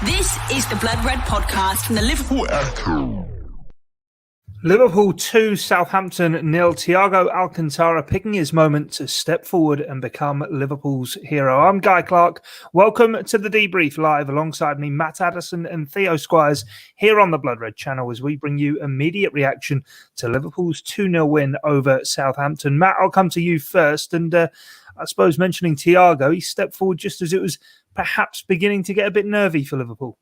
This is the Blood Red podcast from the Liverpool Echo. Liverpool 2, Southampton 0. Thiago Alcantara picking his moment to step forward and become Liverpool's hero. I'm Guy Clarke. Welcome to the Debrief live alongside me, Matt Addison and Theo Squires here on the Blood Red channel as we bring you immediate reaction to Liverpool's 2-0 win over Southampton. Matt, I'll come to you first. And I suppose mentioning Thiago, he stepped forward just as it was perhaps beginning to get a bit nervy for Liverpool.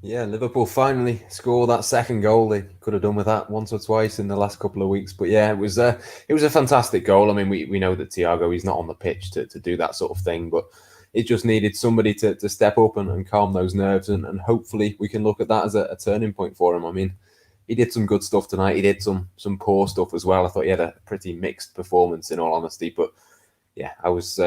Yeah, Liverpool finally scored that second goal. They could have done with that once or twice in the last couple of weeks. But yeah, it was a fantastic goal. I mean, we know that Thiago, he's not on the pitch to do that sort of thing, but it just needed somebody to step up and calm those nerves. And hopefully we can look at that as a turning point for him. I mean, he did some good stuff tonight. He did some poor stuff as well. I thought he had a pretty mixed performance, in all honesty. But yeah, I was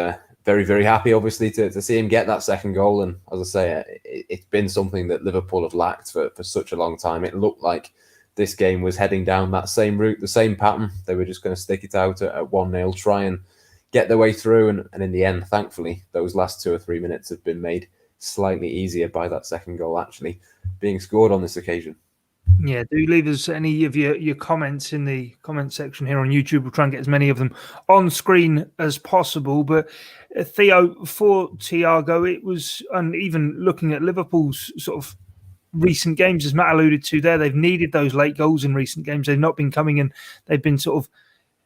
very, very happy, obviously, to see him get that second goal. And as I say, it's been something that Liverpool have lacked for such a long time. It looked like this game was heading down that same route, the same pattern. They were just going to stick it out at 1-0, try and get their way through. And in the end, thankfully, those last 2 or 3 minutes have been made slightly easier by that second goal actually being scored on this occasion. Yeah, do leave us any of your comments in the comment section here on YouTube. We'll try and get as many of them on screen as possible. But Theo, for Thiago, it was, and even looking at Liverpool's sort of recent games, as Matt alluded to there, they've needed those late goals in recent games. They've not been coming in. They've been sort of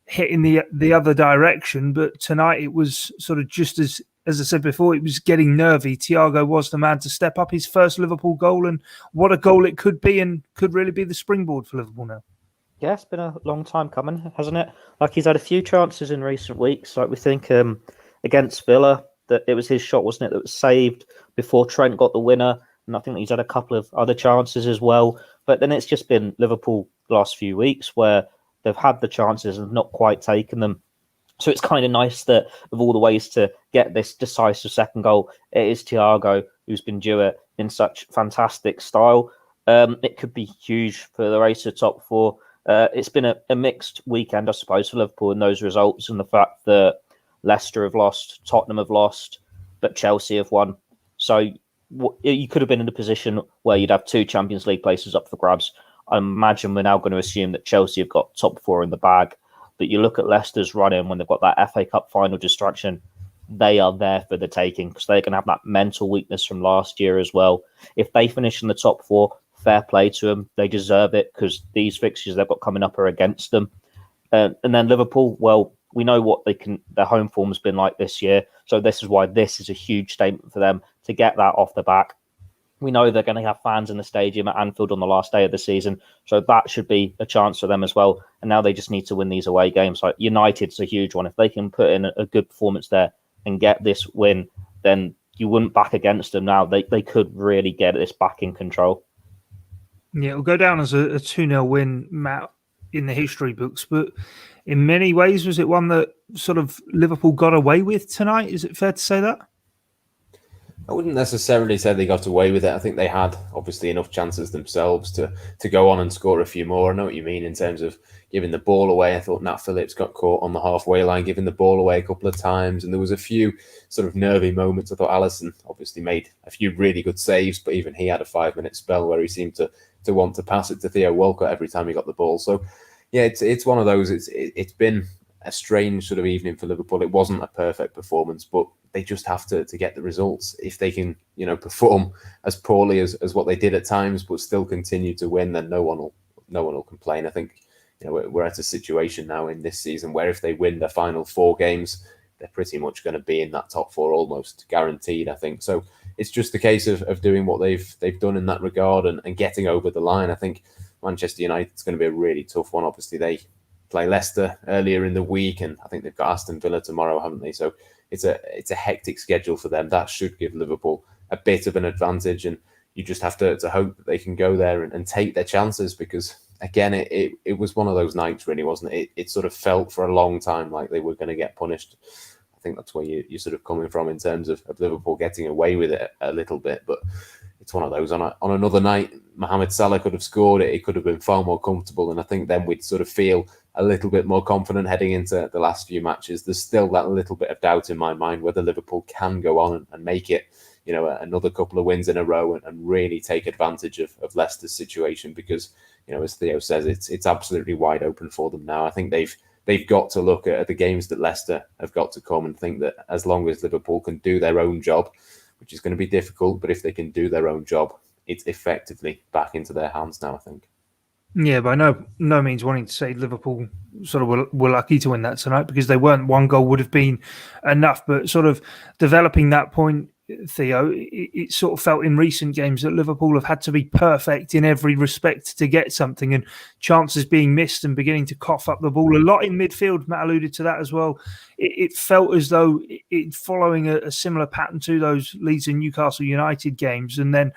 hitting the other direction. But tonight it was sort of just as I said before, it was getting nervy. Thiago was the man to step up, his first Liverpool goal, and what a goal it could be, and could really be the springboard for Liverpool now. Yeah, it's been a long time coming, hasn't it? Like, he's had a few chances in recent weeks. Like, we think against Villa, that it was his shot, wasn't it, that was saved before Trent got the winner. And I think he's had a couple of other chances as well. But then it's just been Liverpool the last few weeks where they've had the chances and not quite taken them. So it's kind of nice that of all the ways to get this decisive second goal, it is Thiago who's been due it in such fantastic style. It could be huge for the race to top four. It's been a mixed weekend, I suppose, for Liverpool in those results, and the fact that Leicester have lost, Tottenham have lost, but Chelsea have won. So you could have been in a position where you'd have 2 Champions League places up for grabs. I imagine we're now going to assume that Chelsea have got top 4 in the bag. But you look at Leicester's run-in when they've got that FA Cup final distraction, they are there for the taking because they're going to have that mental weakness from last year as well. If they finish in the top 4, fair play to them. They deserve it because these fixtures they've got coming up are against them. And then Liverpool, well, we know what their home form has been like this year. So this is why this is a huge statement for them to get that off the back. We know they're going to have fans in the stadium at Anfield on the last day of the season. So that should be a chance for them as well. And now they just need to win these away games. Like United's a huge one. If they can put in a good performance there and get this win, then you wouldn't back against them now. They could really get this back in control. Yeah, it'll go down as a 2-0 win, Matt, in the history books. But in many ways, was it one that sort of Liverpool got away with tonight? Is it fair to say that? I wouldn't necessarily say they got away with it. I think they had obviously enough chances themselves to go on and score a few more. I know what you mean in terms of giving the ball away. I thought Nat Phillips got caught on the halfway line, giving the ball away a couple of times. And there was a few sort of nervy moments. I thought Alisson obviously made a few really good saves, but even he had a 5-minute spell where he seemed to want to pass it to Theo Walcott every time he got the ball. So yeah, it's one of those. It's been a strange sort of evening for Liverpool. It wasn't a perfect performance, but they just have to get the results. If they can, perform as poorly as what they did at times, but still continue to win, then no one will complain. I think we're at a situation now in this season where if they win the final 4 games, they're pretty much going to be in that top 4 almost guaranteed, I think. So it's just a case of doing what they've done in that regard and getting over the line. I think Manchester United is going to be a really tough one. Obviously, they play Leicester earlier in the week, and I think they've got Aston Villa tomorrow, haven't they? So it's a hectic schedule for them. That should give Liverpool a bit of an advantage, and you just have to hope that they can go there and take their chances, because again, it was one of those nights, really, wasn't it? It sort of felt for a long time like they were going to get punished. I think that's where you're sort of coming from in terms of Liverpool getting away with it a little bit, but it's one of those. On another night, Mohamed Salah could have scored it. It could have been far more comfortable, and I think then we'd sort of feel a little bit more confident heading into the last few matches. There's still that little bit of doubt in my mind whether Liverpool can go on and make it, another couple of wins in a row and really take advantage of Leicester's situation, because, as Theo says, it's absolutely wide open for them now. I think they've got to look at the games that Leicester have got to come and think that as long as Liverpool can do their own job, which is going to be difficult, but if they can do their own job, it's effectively back into their hands now, I think. Yeah, by no means wanting to say Liverpool sort of were lucky to win that tonight, because they weren't. One goal would have been enough, but sort of developing that point, Theo, it sort of felt in recent games that Liverpool have had to be perfect in every respect to get something, and chances being missed and beginning to cough up the ball a lot in midfield. Matt alluded to that as well. It felt as though it following a similar pattern to those Leeds and Newcastle United games, and then,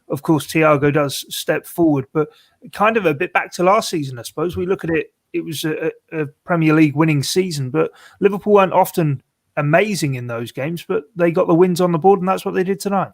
of course, Thiago does step forward, but kind of a bit back to last season, I suppose. We look at it, it was a Premier League winning season, but Liverpool weren't often amazing in those games, but they got the wins on the board, and that's what they did tonight.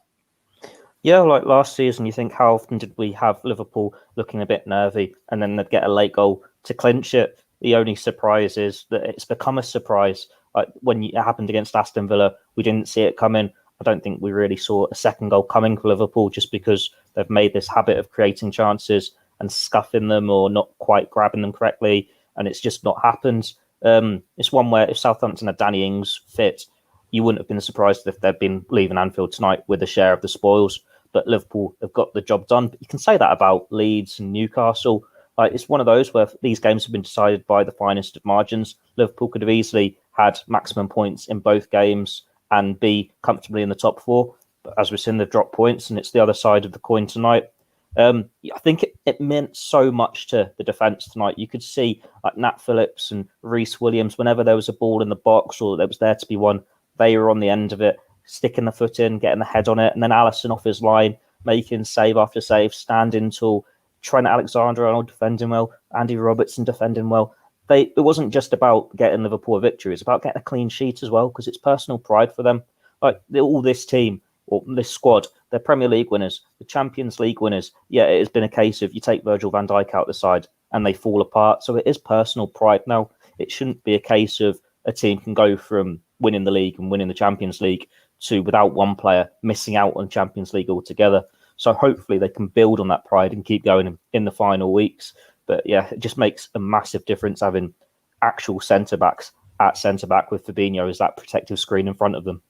Yeah, like last season, you think, how often did we have Liverpool looking a bit nervy, and then they'd get a late goal to clinch it? The only surprise is that it's become a surprise. Like when it happened against Aston Villa, we didn't see it coming. I don't think we really saw a second goal coming for Liverpool, just because they've made this habit of creating chances and scuffing them or not quite grabbing them correctly, and it's just not happened. It's one where if Southampton had Danny Ings fit, you wouldn't have been surprised if they'd been leaving Anfield tonight with a share of the spoils. But Liverpool have got the job done. But you can say that about Leeds and Newcastle. It's one of those where these games have been decided by the finest of margins. Liverpool could have easily had maximum points in both games and be comfortably in the top four. But as we've seen, they've dropped points, and it's the other side of the coin tonight. I think it meant so much to the defence tonight. You could see like Nat Phillips and Rhys Williams, whenever there was a ball in the box or there was there to be one, they were on the end of it, sticking the foot in, getting the head on it. And then Alisson off his line, making save after save, standing tall. Trent Alexander-Arnold defending well, Andy Robertson defending well. It wasn't just about getting Liverpool a victory, it's about getting a clean sheet as well, because it's personal pride for them. Like all this team, or this squad, they're Premier League winners, the Champions League winners. Yeah, it has been a case of you take Virgil van Dijk out the side and they fall apart. So it is personal pride now. It shouldn't be a case of a team can go from winning the league and winning the Champions League to, without one player, missing out on Champions League altogether. So hopefully they can build on that pride and keep going in the final weeks. But yeah, it just makes a massive difference having actual centre-backs at centre-back with Fabinho as that protective screen in front of them.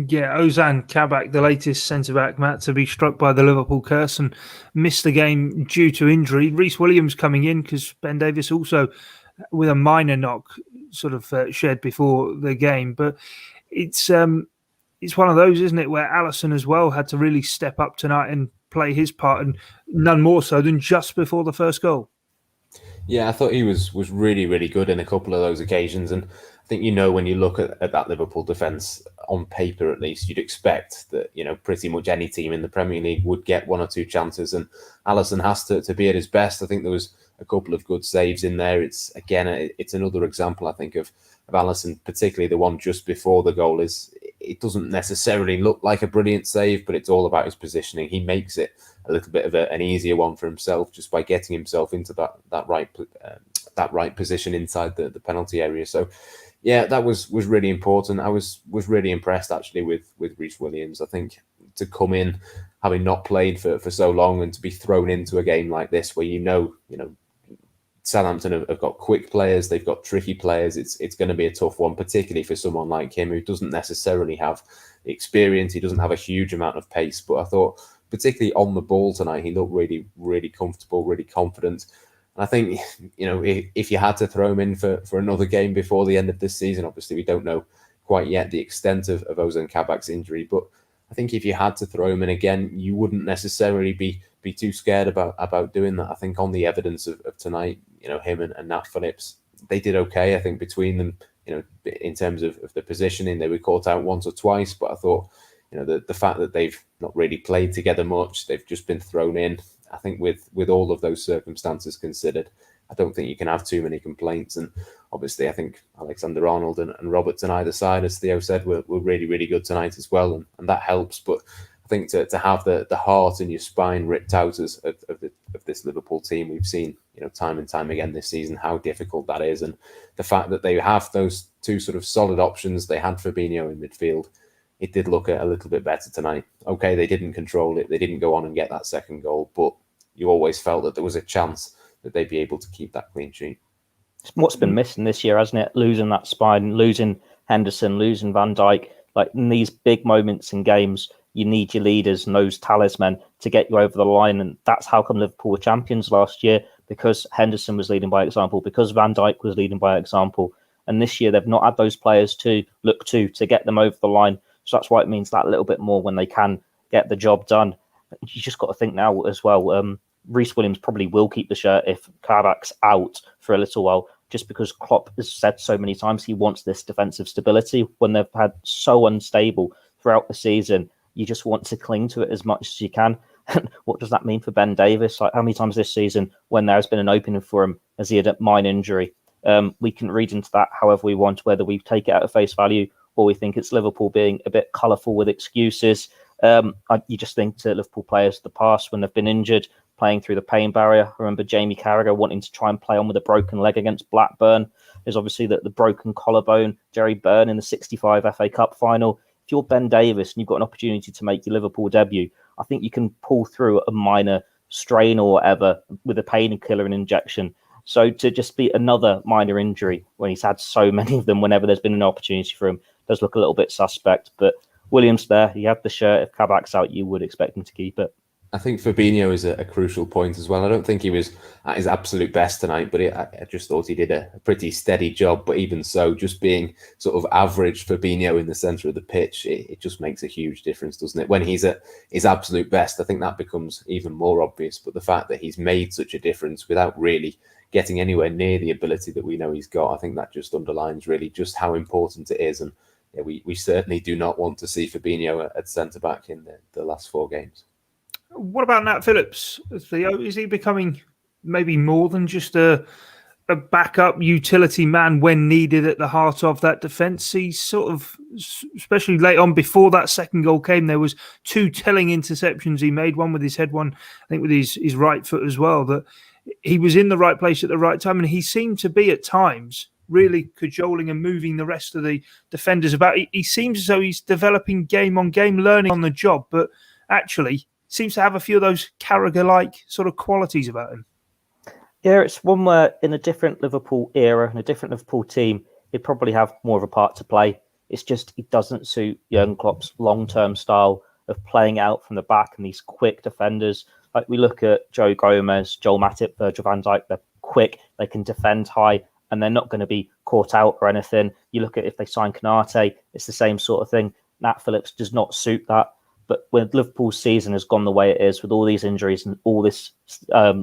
Yeah, Ozan Kabak, the latest centre-back, Matt, to be struck by the Liverpool curse and missed the game due to injury. Rhys Williams coming in because Ben Davies also with a minor knock sort of shed before the game. But it's one of those, isn't it, where Alisson as well had to really step up tonight and play his part, and none more so than just before the first goal. Yeah, I thought he was really, really good in a couple of those occasions. And I think, when you look at that Liverpool defence, on paper at least, you'd expect that, pretty much any team in the Premier League would get one or two chances. And Alisson has to be at his best. I think there was a couple of good saves in there. It's another example, I think, of Alisson, particularly the one just before the goal. It doesn't necessarily look like a brilliant save, but it's all about his positioning. He makes it a little bit of an easier one for himself just by getting himself into that right position inside the penalty area. So yeah, that was really important. I was really impressed actually with Rhys Williams. I think to come in having not played for so long and to be thrown into a game like this where Southampton have got quick players, they've got tricky players. It's going to be a tough one, particularly for someone like him who doesn't necessarily have the experience. He doesn't have a huge amount of pace, but I thought particularly on the ball tonight, he looked really, really comfortable, really confident. And I think, if you had to throw him in for another game before the end of this season, obviously we don't know quite yet the extent of Ozan Kabak's injury, but I think if you had to throw him in again, you wouldn't necessarily be too scared about doing that. I think on the evidence of tonight, him and Nat Phillips, they did okay. I think between them, in terms of the positioning, they were caught out once or twice, but I thought, the fact that they've not really played together much, they've just been thrown in. I think with all of those circumstances considered, I don't think you can have too many complaints. And obviously, I think Alexander-Arnold and Roberts on either side, as Theo said, were really, really good tonight as well. And that helps. But I think to have the heart in your spine ripped out of this Liverpool team, we've seen, time and time again this season, how difficult that is. And the fact that they have those two sort of solid options, they had Fabinho in midfield, it did look a little bit better tonight. Okay, they didn't control it. They didn't go on and get that second goal, but you always felt that there was a chance that they'd be able to keep that clean sheet. What's been missing this year, hasn't it? Losing that spine, losing Henderson, losing Van Dijk. Like in these big moments in games, you need your leaders and those talismen to get you over the line. And that's how come Liverpool were champions last year, because Henderson was leading by example, because Van Dijk was leading by example. And this year, they've not had those players to look to get them over the line. So that's why it means that little bit more when they can get the job done. You just got to think now as well. Rhys Williams probably will keep the shirt if Kabak's out for a little while, just because Klopp has said so many times he wants this defensive stability. When they've had so unstable throughout the season, you just want to cling to it as much as you can. What does that mean for Ben Davies? Like, how many times this season, when there has been an opening for him, has he had a minor injury? We can read into that however we want, whether we take it out of face value or we think it's Liverpool being a bit colourful with excuses. You just think to Liverpool players of the past when they've been injured, playing through the pain barrier. I remember Jamie Carragher wanting to try and play on with a broken leg against Blackburn. There's obviously the broken collarbone, Jerry Byrne in the 65 FA Cup final. If you're Ben Davies and you've got an opportunity to make your Liverpool debut, I think you can pull through a minor strain or whatever with a painkiller and injection. So to just be another minor injury when he's had so many of them whenever there's been an opportunity for him does look a little bit suspect. But Williams there, he had the shirt. If Kabak's out, you would expect him to keep it. I think Fabinho is a crucial point as well. I don't think he was at his absolute best tonight, but I just thought he did a pretty steady job. But even so, just being sort of average Fabinho in the centre of the pitch, it just makes a huge difference, doesn't it? When he's at his absolute best, I think that becomes even more obvious. But the fact that he's made such a difference without really getting anywhere near the ability that we know he's got, I think that just underlines really just how important it is. And yeah, we certainly do not want to see Fabinho at centre-back in the last 4 games. What about Nat Phillips, Theo? Is he becoming maybe more than just a backup utility man when needed at the heart of that defence? He's sort of, especially late on before that second goal came, there was 2 telling interceptions he made, one with his head, one I think with his right foot as well, that he was in the right place at the right time, and he seemed to be at times really cajoling and moving the rest of the defenders about. He seems as though he's developing game on game, learning on the job, but actually seems to have a few of those Carragher-like sort of qualities about him. Yeah, it's one where in a different Liverpool era and a different Liverpool team, he'd probably have more of a part to play. It's just it doesn't suit Jurgen Klopp's long-term style of playing out from the back and these quick defenders. Like we look at Joe Gomez, Joel Matip, Virgil van Dijk, they're quick, they can defend high, and they're not going to be caught out or anything. You look at if they sign Konate, it's the same sort of thing. Nat Phillips does not suit that. But when Liverpool's season has gone the way it is with all these injuries and all this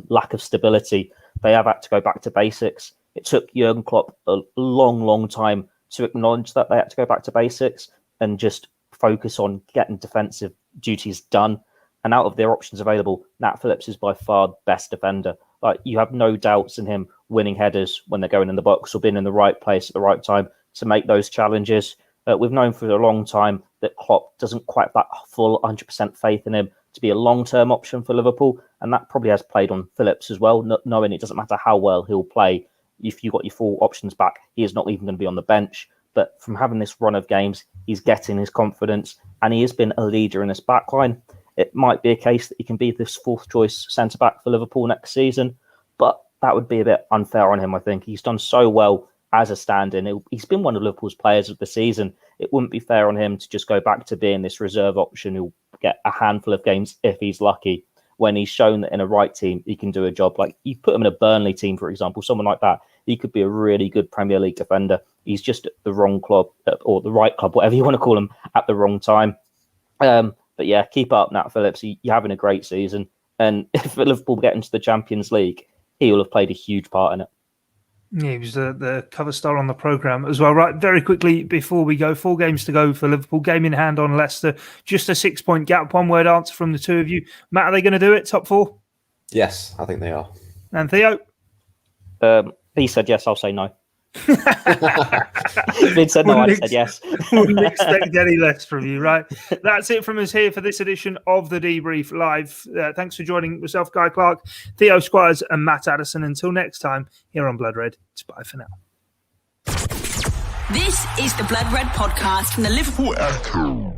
lack of stability, they have had to go back to basics. It took Jurgen Klopp a long, long time to acknowledge that they had to go back to basics and just focus on getting defensive duties done. And out of their options available, Nat Phillips is by far the best defender. Like you have no doubts in him winning headers when they're going in the box or being in the right place at the right time to make those challenges. We've known for a long time that Klopp doesn't quite have that full 100% faith in him to be a long-term option for Liverpool. And that probably has played on Phillips as well, knowing it doesn't matter how well he'll play. If you've got your full options back, he is not even going to be on the bench. But from having this run of games, he's getting his confidence and he has been a leader in this backline. It might be a case that he can be this 4th choice centre-back for Liverpool next season, but that would be a bit unfair on him, I think. He's done so well as a stand-in. He's been one of Liverpool's players of the season. It wouldn't be fair on him to just go back to being this reserve option who'll get a handful of games if he's lucky, when he's shown that in a right team, he can do a job. Like you put him in a Burnley team, for example, someone like that, he could be a really good Premier League defender. He's just at the wrong club, or the right club, whatever you want to call him, at the wrong time. But yeah, keep up, Nat Phillips. You're having a great season. And if Liverpool get into the Champions League, he will have played a huge part in it. Yeah, he was the cover star on the programme as well. Right, very quickly before we go, 4 games to go for Liverpool. Game in hand on Leicester. Just a 6-point gap. 1-word answer from the 2 of you. Matt, are they going to do it? Top 4? Yes, I think they are. And Theo? He said yes, I'll say no. If he'd said no, I'd said yes. Wouldn't expect any less from you, right? That's it from us here for this edition of the Debrief Live. Thanks for joining myself, Guy Clarke, Theo Squires and Matt Addison. Until next time, here on Blood Red, it's bye for now. This is the Blood Red podcast from the Liverpool Echo.